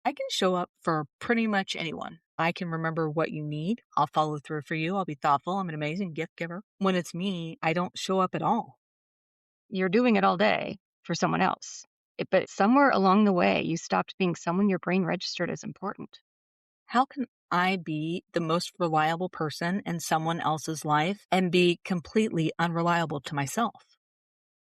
I can show up for pretty much anyone. I can remember what you need. I'll follow through for you. I'll be thoughtful. I'm an amazing gift giver. When it's me, I don't show up at all. You're doing it all day for someone else. But somewhere along the way, you stopped being someone your brain registered as important. How can I be the most reliable person in someone else's life and be completely unreliable to myself?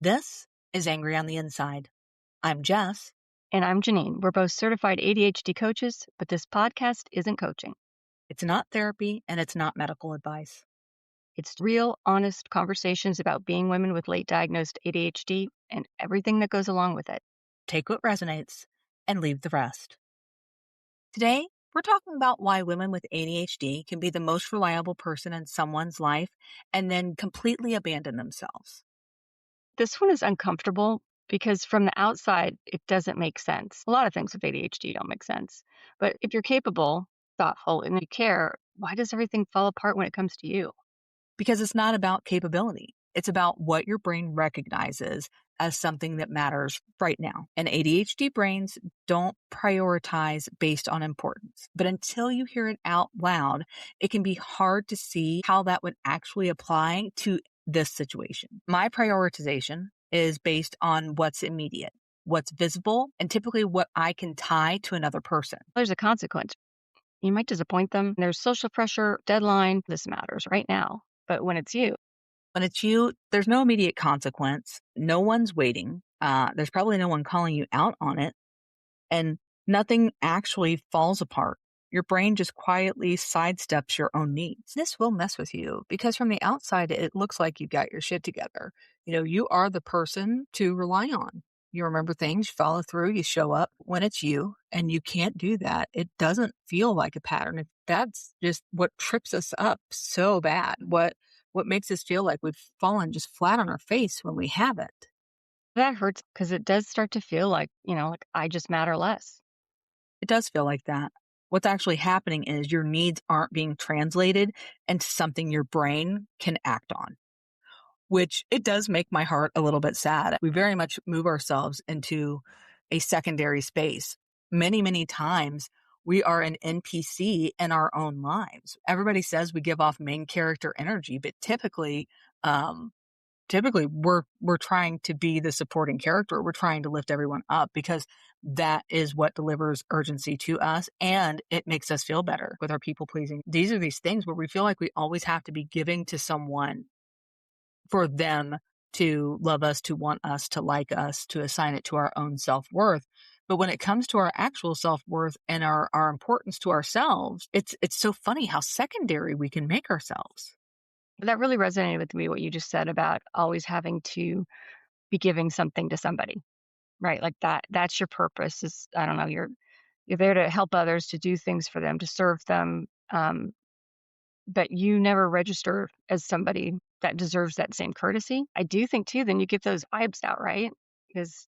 This is Angry on the Inside. I'm Jess. And I'm Jeannine. We're both certified ADHD coaches, but this podcast isn't coaching. It's not therapy and it's not medical advice. It's real, honest conversations about being women with late diagnosed ADHD and everything that goes along with it. Take what resonates and leave the rest. Today, we're talking about why women with ADHD can be the most reliable person in someone's life and then completely abandon themselves. This one is uncomfortable because from the outside, it doesn't make sense. A lot of things with ADHD don't make sense. But if you're capable, thoughtful, and you care, why does everything fall apart when it comes to you? Because it's not about capability. It's about what your brain recognizes as something that matters right now. And ADHD brains don't prioritize based on importance. But until you hear it out loud, it can be hard to see how that would actually apply to this situation. My prioritization is based on what's immediate, what's visible, and typically what I can tie to another person. There's a consequence. You might disappoint them. There's social pressure, deadline. This matters right now. But when it's you, When it's you, there's no immediate consequence. No one's waiting. There's probably no one calling you out on it. And nothing actually falls apart. Your brain just quietly sidesteps your own needs. This will mess with you because from the outside, it looks like you got your shit together. You are the person to rely on. You remember things, you follow through, you show up when it's you, and you can't do that. It doesn't feel like a pattern. That's just what trips us up so bad. What makes us feel like we've fallen just flat on our face when we haven't. that hurts because it does start to feel like I just matter less. It does feel like that. What's actually happening is your needs aren't being translated into something your brain can act on, which it does make my heart a little bit sad. We very much move ourselves into a secondary space. Many, many times we are an NPC in our own lives. Everybody says we give off main character energy, but um, typically we're trying to be the supporting character. We're trying to lift everyone up because that is what delivers urgency to us and it makes us feel better with our people pleasing. These are these things where we feel like we always have to be giving to someone for them to love us, to want us, to like us, to assign it to our own self-worth. But when it comes to our actual self-worth and our importance to ourselves, it's so funny how secondary we can make ourselves. That really resonated with me, what you just said about always having to be giving something to somebody, right? Like that's your purpose is, I don't know, you're there to help others, to do things for them, to serve them. But you never register as somebody that deserves that same courtesy. I do think too, then you give those vibes out, right? Because,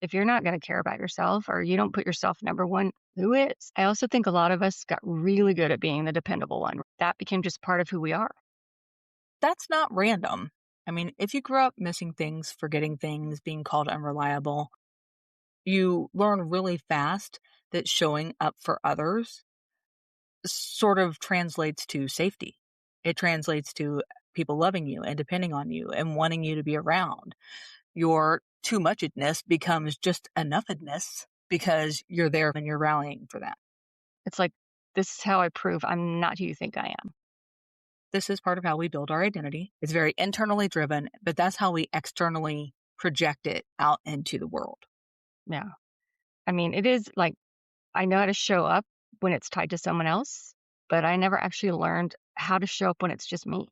if you're not going to care about yourself or you don't put yourself number one, who is? I also think a lot of us got really good at being the dependable one. That became just part of who we are. That's not random. I mean, if you grew up missing things, forgetting things, being called unreliable, you learn really fast that showing up for others sort of translates to safety. It translates to people loving you and depending on you and wanting you to be around. Your too muchedness becomes just enoughness because you're there and you're rallying for that. It's like, this is how I prove I'm not who you think I am. This is part of how we build our identity. It's very internally driven, but that's how we externally project it out into the world. Yeah. I mean, it is like, I know how to show up when it's tied to someone else, but I never actually learned how to show up when it's just me.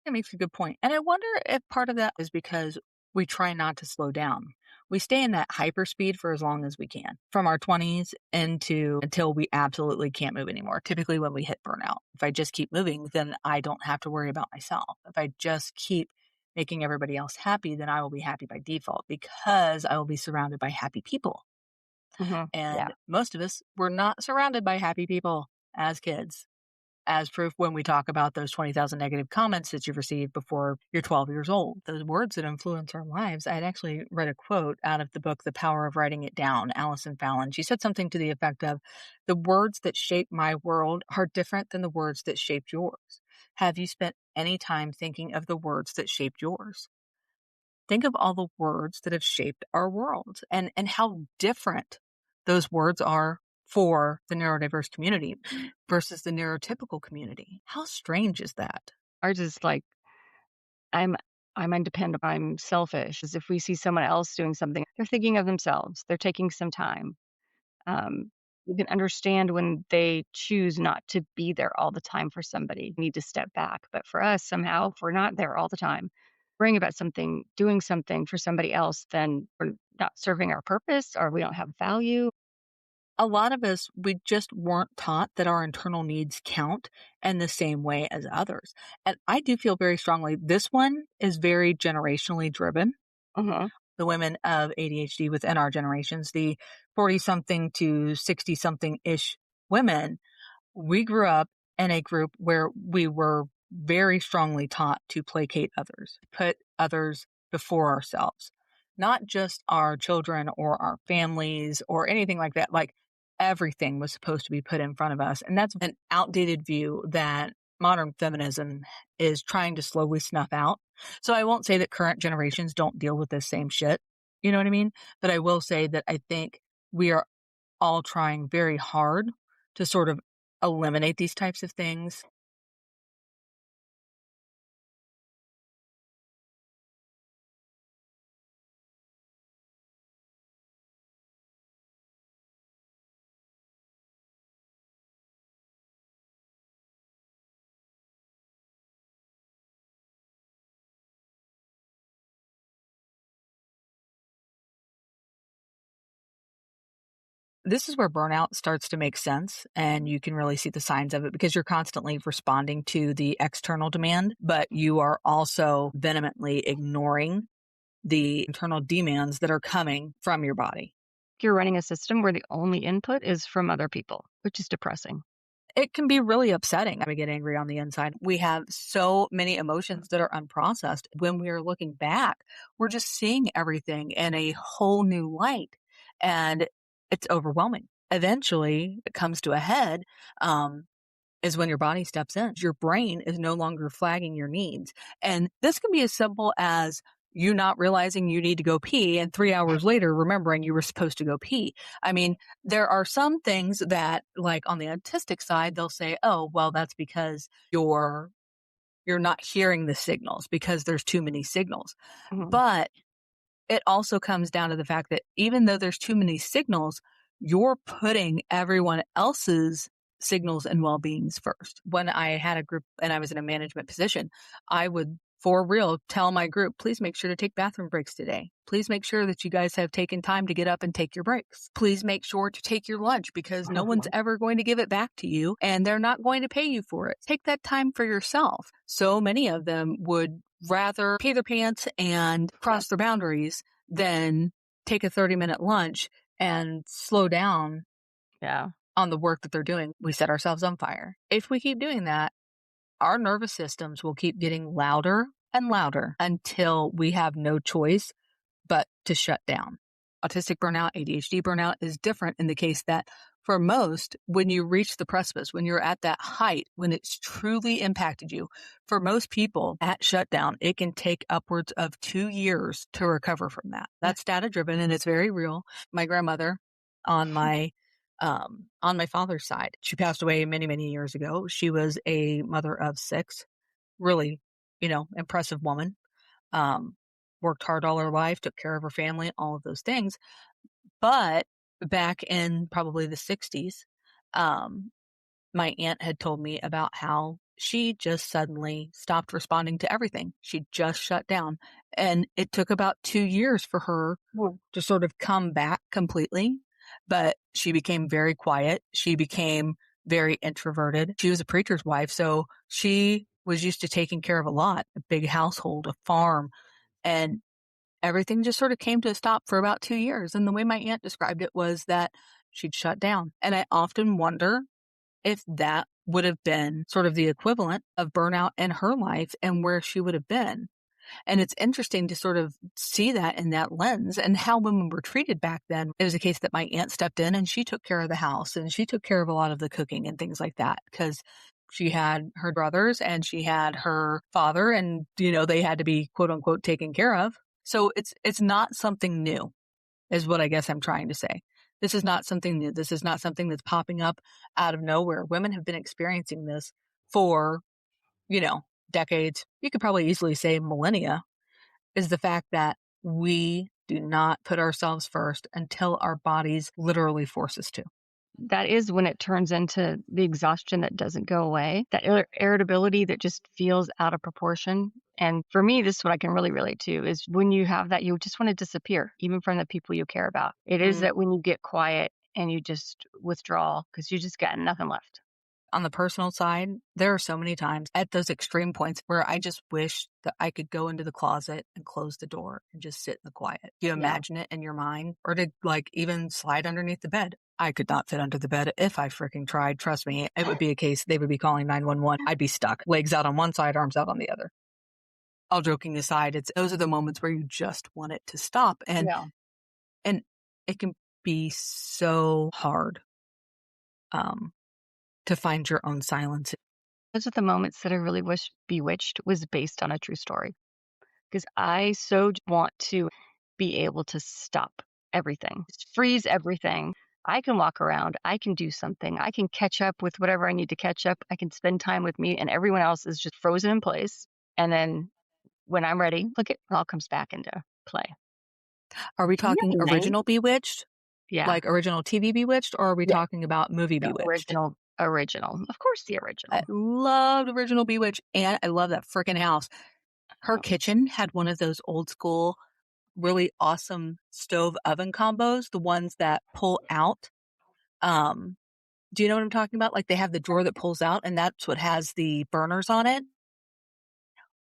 That makes a good point. And I wonder if part of that is because we try not to slow down. We stay in that hyperspeed for as long as we can, from our 20s into until we absolutely can't move anymore. Typically when we hit burnout. If I just keep moving, then I don't have to worry about myself. If I just keep making everybody else happy, then I will be happy by default because I will be surrounded by happy people. Yeah. And most of us were not surrounded by happy people as kids. as proof when we talk about those 20,000 negative comments that you've received before you're 12 years old. Those words that influence our lives. I had actually read a quote out of the book, The Power of Writing It Down, Alison Fallon. She said something to the effect of, the words that shape my world are different than the words that shaped yours. Have you spent any time thinking of the words that shaped yours? Think of all the words that have shaped our world and how different those words are for the neurodiverse community versus the neurotypical community. How strange is that? Ours is like, I'm I'm undependable, I'm selfish, as if we see someone else doing something, they're thinking of themselves, they're taking some time. Um, you can understand when they choose not to be there all the time for somebody, need to step back. But for us, somehow, if we're not there all the time, worrying about something, doing something for somebody else, then we're not serving our purpose or we don't have value. A lot of us, we just weren't taught that our internal needs count in the same way as others. And I do feel very strongly this one is very generationally driven. Uh-huh. The women of ADHD within our generations, the 40 something to 60 something ish women, we grew up in a group where we were very strongly taught to placate others, put others before ourselves, not just our children or our families or anything like that. Like everything was supposed to be put in front of us. And that's an outdated view that modern feminism is trying to slowly snuff out. So I won't say that current generations don't deal with this same shit. You know what I mean? But I will say that I think we are all trying very hard to sort of eliminate these types of things. This is where burnout starts to make sense, and you can really see the signs of it because you're constantly responding to the external demand, but you are also vehemently ignoring the internal demands that are coming from your body. You're running a system where the only input is from other people, which is depressing. It can be really upsetting. We get angry on the inside. We have so many emotions that are unprocessed. When we are looking back, we're just seeing everything in a whole new light, and it's overwhelming. Eventually, it comes to a head. Is when your body steps in. Your brain is no longer flagging your needs. And this can be as simple as you not realizing you need to go pee and 3 hours later remembering you were supposed to go pee. I mean, there are some things that, like on the autistic side, they'll say, oh, well, that's because you're not hearing the signals because there's too many signals. Mhm. But it also comes down to the fact that even though there's too many signals, you're putting everyone else's signals and well-beings first. When I had a group and I was in a management position, I would for real tell my group, please make sure to take bathroom breaks today. Please make sure that you guys have taken time to get up and take your breaks. Please make sure to take your lunch because no one's ever going to give it back to you and they're not going to pay you for it. Take that time for yourself. So many of them would rather pay their pants and cross their boundaries than take a 30-minute lunch and slow down Yeah. on the work that they're doing. We set ourselves on fire. If we keep doing that, our nervous systems will keep getting louder and louder until we have no choice but to shut down. Autistic burnout, ADHD burnout is different in the case that for most, when you reach the precipice, when you're at that height, when it's truly impacted you, for most people at shutdown, it can take upwards of 2 years to recover from that. That's data driven and it's very real. My grandmother on my father's side, she passed away many, many years ago. She was a mother of six, really, impressive woman. Um, Worked hard all her life, took care of her family, all of those things. But back in probably the 60s, um, my aunt had told me about how she just suddenly stopped responding to everything. She just shut down. And it took about 2 years for her Well, to sort of come back completely. But she became very quiet. She became very introverted. She was a preacher's wife. So she was used to taking care of a lot, a big household, a farm. And everything just sort of came to a stop for about 2 years. And the way my aunt described it was that she'd shut down. And I often wonder if that would have been sort of the equivalent of burnout in her life and where she would have been. And it's interesting to sort of see that in that lens and how women were treated back then. It was a case that my aunt stepped in and she took care of the house and she took care of a lot of the cooking and things like that because she had her brothers and she had her father and, they had to be quote unquote taken care of. So it's not something new is what I guess I'm trying to say. This is not something new. This is not something that's popping up out of nowhere. Women have been experiencing this for, you know, decades. You could probably easily say millennia, is the fact that we do not put ourselves first until our bodies literally force us to. That is when it turns into the exhaustion that doesn't go away, that irritability that just feels out of proportion. And for me, this is what I can really relate to is when you have that, you just want to disappear, even from the people you care about. It is Mm. that when you get quiet and you just withdraw because you just got nothing left. On the personal side, there are so many times at those extreme points where I just wish that I could go into the closet and close the door and just sit in the quiet. You Yeah. imagine it in your mind or to even slide underneath the bed. I could not fit under the bed if I freaking tried. Trust me, it would be a case they would be calling 911. I'd be stuck, legs out on one side, arms out on the other. All joking aside, those are the moments where you just want it to stop. Yeah. And it can be so hard to find your own silence. Those are the moments that I really wish Bewitched was based on a true story. Because I so want to be able to stop everything, just freeze everything. I can walk around, I can do something, I can catch up with whatever I need to catch up. I can spend time with me, and everyone else is just frozen in place. And then when I'm ready, look, it all comes back into play. Are we Isn't that talking nice? original Bewitched, Yeah. like original TV Bewitched, or are we Yeah. talking about movie The Bewitched? original. Of course, the I original. loved original Bewitched, and I love that freaking house. Her Oh, kitchen had one of those old school, really awesome stove oven combos, the ones that pull out. Um, do you know what I'm talking about? Like they have the drawer that pulls out, and that's what has the burners on it.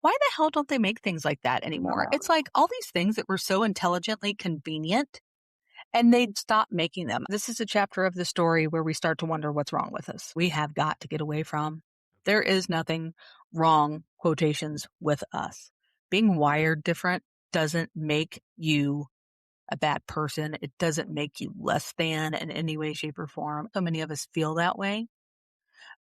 Why the hell don't they make things like that anymore? no. It's like all these things that were so intelligently convenient and they'd stop making them. This is a chapter of the story where we start to wonder what's wrong with us. We have got to get away from. There is nothing wrong, quotations, with us. Being wired different doesn't make you a bad person. It doesn't make you less than in any way, shape, or form. So many of us feel that way.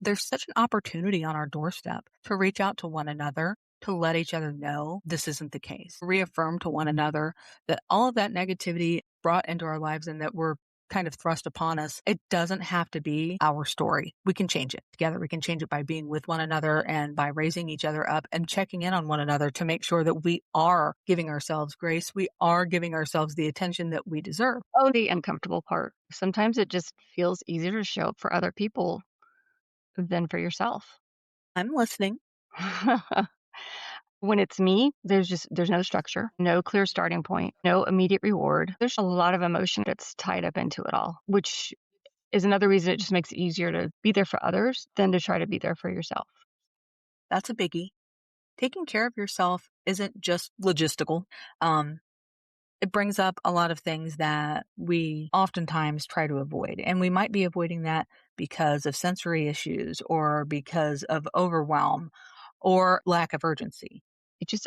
There's such an opportunity on our doorstep to reach out to one another, to let each other know this isn't the case, reaffirm to one another that all of that negativity brought into our lives and that we're kind of thrust upon us, it doesn't have to be our story. We can change it together. We can change it by being with one another and by raising each other up and checking in on one another to make sure that we are giving ourselves grace. We are giving ourselves the attention that we deserve. Oh, the uncomfortable part. Sometimes it just feels easier to show up for other people than for yourself. I'm listening. When it's me, there's no structure, no clear starting point, no immediate reward. There's a lot of emotion that's tied up into it all, which is another reason it just makes it easier to be there for others than to try to be there for yourself. That's a biggie. Taking care of yourself isn't just logistical. Um, it brings up a lot of things that we oftentimes try to avoid. And we might be avoiding that because of sensory issues or because of overwhelm or lack of urgency.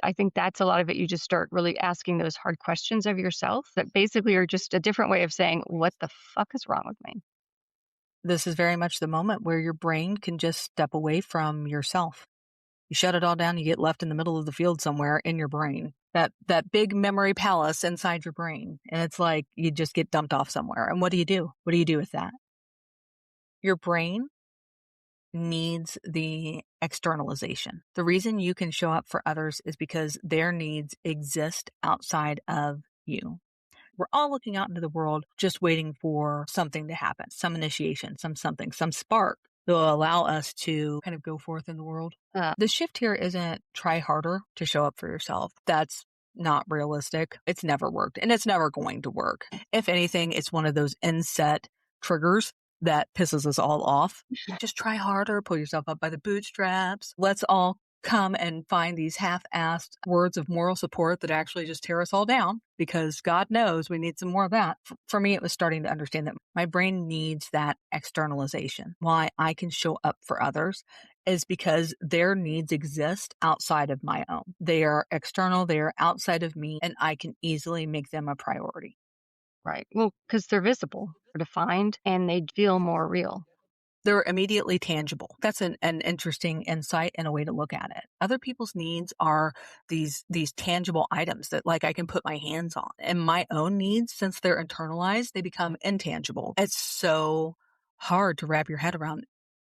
I think that's a lot of it. You just start really asking those hard questions of yourself that basically are just a different way of saying, what the fuck is wrong with me? This is very much the moment where your brain can just step away from yourself. You shut it all down, you get left in the middle of the field somewhere in your brain. That big memory palace inside your brain. And it's like you just get dumped off somewhere. And what do you do? What do you do with that? Your brain needs the externalization. The reason you can show up for others is because their needs exist outside of you. We're all looking out into the world just waiting for something to happen, some initiation, something, some spark that will allow us to kind of go forth in the world. The shift here isn't try harder to show up for yourself. That's not realistic. It's never worked and it's never going to work. If anything, it's one of those inset triggers that pisses us all off. Just try harder, pull yourself up by the bootstraps. Let's all come and find these half-assed words of moral support that actually just tear us all down because God knows we need some more of that. For me, it was starting to understand that my brain needs that externalization. Why I can show up for others is because their needs exist outside of my own. They are external, they are outside of me, and I can easily make them a priority. Right. Well, because they're visible, they're defined, and they feel more real. They're immediately tangible. That's an interesting insight and a way to look at it. Other people's needs are these tangible items that like I can put my hands on. And my own needs, since they're internalized, they become intangible. It's so hard to wrap your head around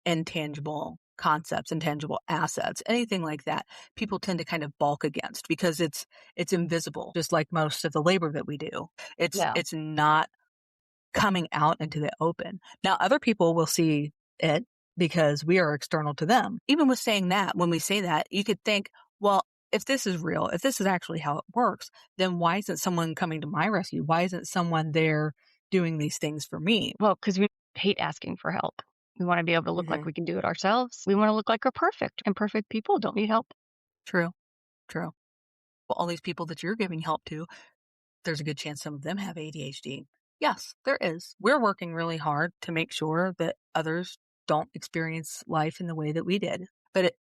intangible concepts, intangible assets, anything like that. People tend to kind of balk against because it's invisible, just like most of the labor that we do. Yeah. It's not coming out into the open. Now, other people will see it because we are external to them. Even with saying that, when we say that, you could think, well, if this is real, if this is actually how it works, then why isn't someone coming to my rescue? Why isn't someone there doing these things for me? Well, because we hate asking for help. We want to be able to look like Hmm. we can do it ourselves. We want to look like we're perfect, and perfect people don't need help. True, true. Well, all these people that you're giving help to, there's a good chance some of them have ADHD. Yes, there is. We're working really hard to make sure that others don't experience life in the way that we did. But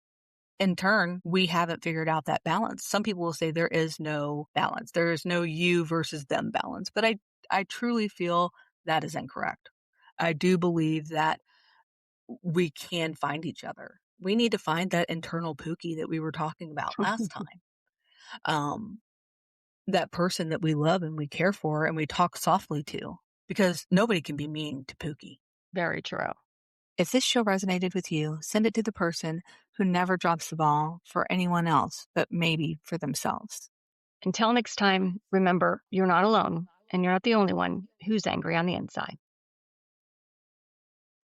in turn, we haven't figured out that balance. Some people will say there is no balance. There is no you versus them balance. But I truly feel that is incorrect. I do believe that we can find each other. We need to find that internal Pookie that we were talking about last time. Um, that person that we love and we care for and we talk softly to because nobody can be mean to Pookie. Very true. If this show resonated with you, send it to the person who never drops the ball for anyone else, but maybe for themselves. Until next time, remember you're not alone and you're not the only one who's angry on the inside.